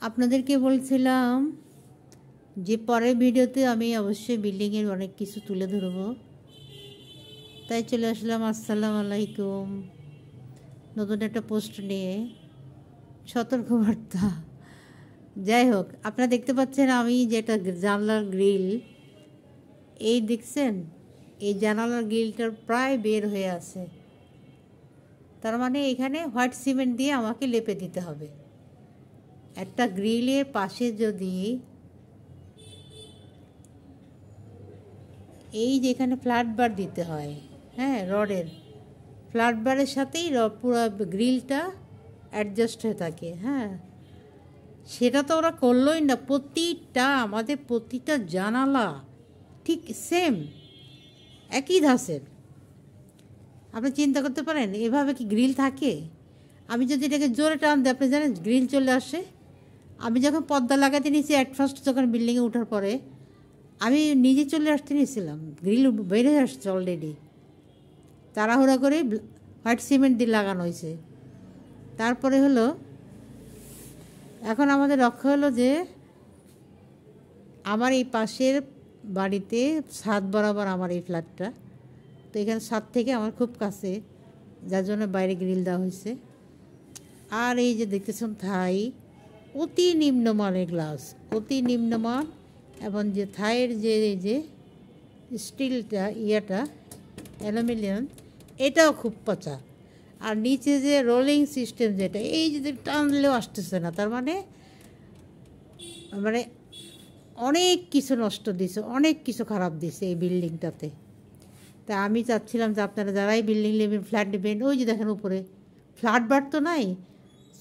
আপনাদেরকে বলছিলাম যে পরের ভিডিওতে আমি অবশ্যই বিল্ডিংয়ের অনেক কিছু তুলে ধরব, তাই চলে আসলাম। আসসালামু আলাইকুম। নতুন একটা পোস্ট নিয়ে সতর্কবার্তা। যাই হোক, আপনারা দেখতে পাচ্ছেন আমি যেটা জানলার গ্রিল, এই দেখছেন, এই জানালার গ্রিলটার প্রায় বের হয়ে আছে। তার মানে এখানে হোয়াইট সিমেন্ট দিয়ে আমাকে লেপে দিতে হবে। একটা গ্রিলের পাশে যদি এই যে এখানে ফ্ল্যাট বার দিতে হয়, হ্যাঁ, রডের ফ্ল্যাট বারের সাথেই পুরো গ্রিলটা অ্যাডজাস্ট হয়ে থাকে। হ্যাঁ, সেটা তো ওরা করলোই না। আমাদের প্রতিটা জানালা ঠিক সেম, একই ধাঁচের। আপনি চিন্তা করতে পারেন এভাবে কি গ্রিল থাকে? আমি যদি এটাকে জোরে টান দিই, আপনি জানেন গ্রিল চলে আসে। আমি যখন পর্দা লাগাতে নিয়েছি অ্যাট ফার্স্ট, যখন বিল্ডিংয়ে ওঠার পরে আমি নিজে চলে আসতে নিয়েছিলাম, গ্রিল বেড়ে আসছে অলরেডি। তাড়াহুড়া করে হোয়াইট সিমেন্ট দিয়ে লাগানো হয়েছে। তারপরে হলো, এখন আমাদের লক্ষ্য হলো যে আমার এই পাশের বাড়িতে ছাদ বরাবর আমার এই ফ্ল্যাটটা, তো এখানে ছাদ থেকে আমার খুব কাছে, যার জন্য বাইরে গ্রিল দেওয়া হয়েছে। আর এই যে দেখতেছেন থাই, অতি নিম্নমানের গ্লাস, অতি নিম্নমান। এবং যে থাইয়ের যে এই যে স্টিলটা, অ্যালুমিনিয়াম, এটাও খুব পচা। আর নিচে যে রোলিং সিস্টেম, যেটা এই যে টানলেও আসতেছে না। তার মানে অনেক কিছু নষ্ট দিছে, অনেক কিছু খারাপ দিছে এই বিল্ডিংটাতে। তা আমি চাচ্ছিলাম যে আপনারা যারাই বিল্ডিং নেবেন, ফ্ল্যাট নেবেন, ওই যে দেখেন উপরে ফ্ল্যাট বার তো নাই,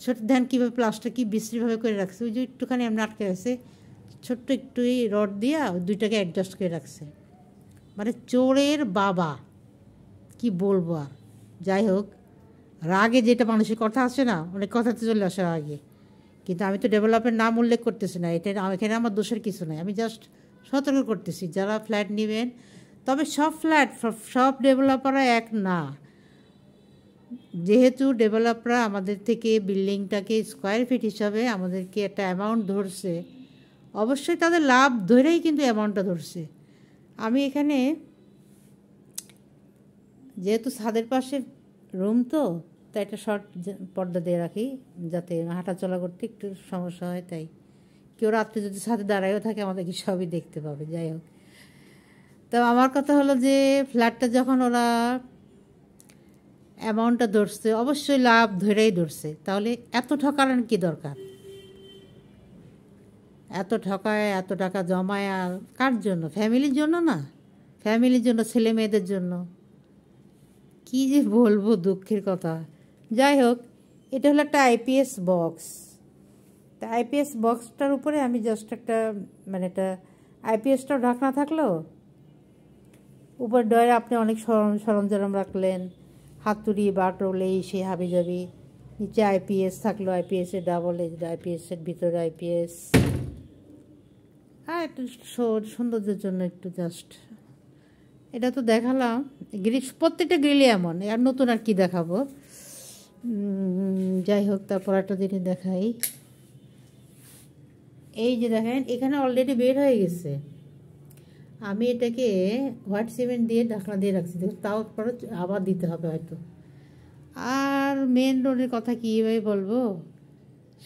ছোট ধ্যান কীভাবে প্লাস্টার কি বিশ্রীভাবে করে রাখছে, ওই যে একটুখানি এমনি আটকে রাখছে, ছোট্ট একটু রড দিয়া দুইটাকে অ্যাডজাস্ট করে রাখছে। মানে চোরের বাবা, কি বলবো আর। যাই হোক, রাগে যেটা মানুষের কথা আছে না, অনেক কথাতে চলে আসে আগে। কিন্তু আমি তো ডেভেলপের নাম উল্লেখ করতেছি না, এখানে আমার দোষের কিছু নাই। আমি জাস্ট সতর্ক করতেছি যারা ফ্ল্যাট নেবেন। তবে সব ডেভেলপাররা এক না। যেহেতু ডেভেলপাররা আমাদের থেকে বিল্ডিংটাকে স্কোয়ার ফিট হিসাবে আমাদেরকে একটা অ্যামাউন্ট ধরছে, অবশ্যই তাদের লাভ ধরেই কিন্তু অ্যামাউন্টটা ধরছে। আমি এখানে যেহেতু ছাদের পাশে রুম, তো তাই একটা শর্ট পর্দা দিয়ে রাখি, যাতে হাঁটাচলা করতে একটু সমস্যা হয়। তাই কেউ রাত্রে যদি ছাদে দাঁড়ায়ও থাকে, আমাদেরকে সবই দেখতে পাবে। যাই হোক, তো আমার কথা হলো যে ফ্ল্যাটটা যখন ওরা অ্যামাউন্টটা ধরছে, অবশ্যই লাভ ধরেই ধরছে। তাহলে এত ঠকানোর কী দরকার? এত ঠকায়, এত টাকা জমায় আর কার জন্য? ফ্যামিলির জন্য না? ফ্যামিলির জন্য, ছেলে মেয়েদের জন্য। কী যে বলবো, দুঃখের কথা। যাই হোক, এটা হলো একটা আইপিএস বক্স। তা আইপিএস বক্সটার উপরে আমি জাস্ট একটা একটা আইপিএসটাও ঢাকনা থাকলো, উপর ডয়ে আপনি অনেক সরঞ্জাম রাখলেন, হাতুড়ি, বাটল, এই সে হাবি যাবি। নিচে আইপিএস থাকলো, আইপিএসের ডাবল এজ, আইপিএসের ভিতরে আইপিএস। হ্যাঁ, একটু সৌন্দর্যের জন্য একটু জাস্ট এটা তো দেখালাম। প্রত্যেকটা গ্রিলে এমন, আর নতুন আর কি দেখাবো। যাই হোক, তারপর একটা জিনিস দেখাই। এই যে দেখেন, এখানে অলরেডি বের হয়ে গেছে। আমি এটাকে হোয়াইট সিমেন্ট দিয়ে ঢাকনা দিয়ে রাখছি, তাও পরে আবার দিতে হবে হয়তো। আর মেন রোডের কথা কীভাবে বলবো,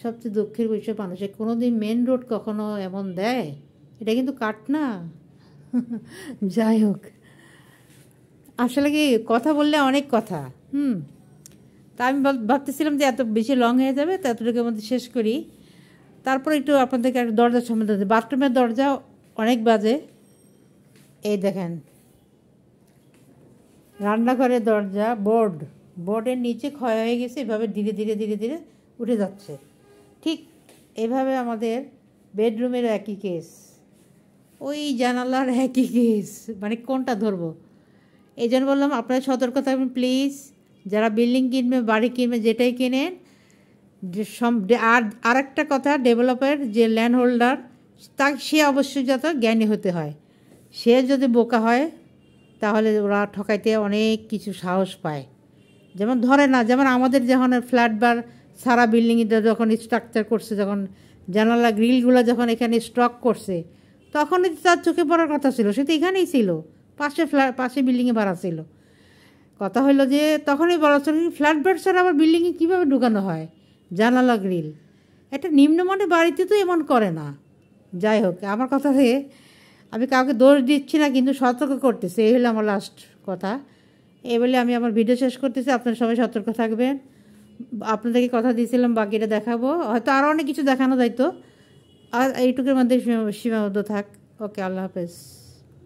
সবচেয়ে দুঃখের বিষয়, মানুষের কোনো দিন মেন রোড কখনো এমন দেয়? এটা কিন্তু কাট না। যাই হোক, আসলে কি কথা বললে অনেক কথা। তা আমি ভাবতেছিলাম যে এত বেশি লং হয়ে যাবে, তো এতটুকুর মধ্যে শেষ করি। তারপর একটু আপনাদেরকে একটা দরজার সম্বন্ধে, বাথরুমের দরজা অনেক বাজে। এই দেখেন, রান্নাঘরের দরজা বোর্ডের নিচে ক্ষয় হয়ে গেছে, এভাবে ধীরে ধীরে ধীরে ধীরে উঠে যাচ্ছে। ঠিক এভাবে আমাদের বেডরুমের একই কেস, ওই জানালার একই কেস। মানে কোনটা ধরবো? এই জন্য বললাম আপনারা সতর্ক থাকবেন প্লিজ। যারা বিল্ডিং কিনবে, বাড়ি কিনবে, যেটাই কেনেন, আর একটা কথা, ডেভেলপার যে ল্যান্ড হোল্ডার, সে অবশ্যই যত জ্ঞানী হতে হয়। সে যদি বোকা হয়, তাহলে ওরা ঠকাইতে অনেক কিছু সাহস পায়। যেমন ধরে না, যেমন আমাদের যখন ফ্ল্যাট বার সারা বিল্ডিংটা যখন স্ট্রাকচার করছে, যখন জানালা গ্রিলগুলো যখন এখানে স্ট্রক করছে তখনই তার চোখে পড়ার কথা ছিল, সে তো এখানেই ছিল, পাশে বিল্ডিংয়ে ভাড়া ছিল। কথা হলো যে তখনই বলা ছিল ফ্ল্যাট বেড ছাড়া আবার বিল্ডিংয়ে কীভাবে ঢুকানো হয় জানালা গ্রিল, একটা নিম্নমানের বাড়িতে তো এমন করে না। যাই হোক, আমার কথা থেকে আমি কাউকে দোষ দিচ্ছি না, কিন্তু সতর্ক করতেছি, এই হলো আমার লাস্ট কথা। এই বলে আমি আমার ভিডিও শেষ করতেছি। আপনারা সবাই সতর্ক থাকবেন। আপনাদেরকে কথা দিয়েছিলাম বাকিটা দেখাবো, হয়তো আরও অনেক কিছু দেখানো যাইতো, আর এইটুকুর মধ্যে সীমাবদ্ধ থাক। ওকে, আল্লাহ হাফেজ।